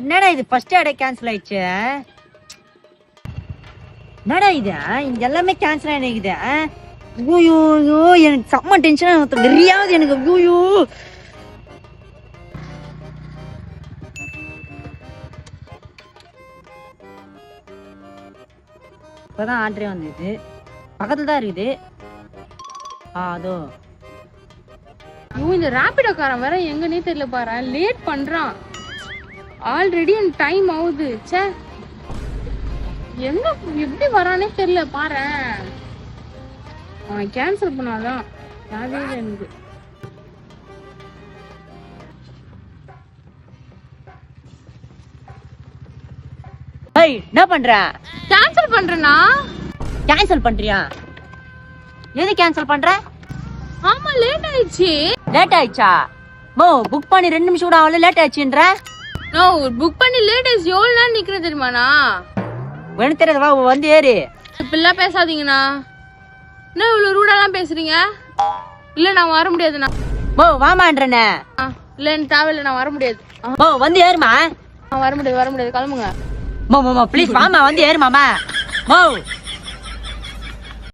என்னடா இது first ஆடே cancel ஆயிடுச்சு. என்னடா இது இங்க எல்லாமே கேன்சல் ஆகிக்குது. ஐயோ எனக்கு செம்ம டென்ஷன் வெறியாவது எனக்கு. ஐயோ இப்பதான் ஆர்டரே வந்தது, பக்கத்துல தான் இருக்குது. அதோ இந்த ராபிடோ காரன் வேற எங்கன்னே தெரியல பாரு, லேட் பண்றான். ஆல்ரெடி டைம் ஆகுது. சே எங்க எப்படி வரானே தெரியல பாரு. அவன் கேன்சல் பண்ணாதான் தேவையில்லை எனக்கு. ஏய் என்ன பண்ற? கேன்சல் பண்றேனா? கேன்சல் பண்றியா? எது கேன்சல் பண்ற? ஆமா லேட் ஆயிடுச்சு. லேட் ஆயிடுச்சா? மோ புக் பண்ணி 2 நிமிஷம் கூட ஆகல, லேட் ஆயிடுச்சுன்ற. நோ புக் பண்ணி லேட் ஆயிடுச்சு. எவ்வளவு நேரம் நிக்கிறேன் தெரியுமாண்ணா? வேணும் தெரியாது, வா வந்து ஏறு. இப்பெல்லாம் பேசாதீங்கண்ணா. என்ன இவ்வளவு ரூடாலாம் பேசுறீங்க? இல்ல நான் வர முடியாதுண்ணா. மோ வாமான்றனே. இல்ல எனக்கு தேவையில்ல, நான் வர முடியாது. மோ வந்து ஏறுமா. வர முடியாது கிளம்புங்க. மோ ப்ளீஸ் வாமா வந்து ஏறுமாமா. மோ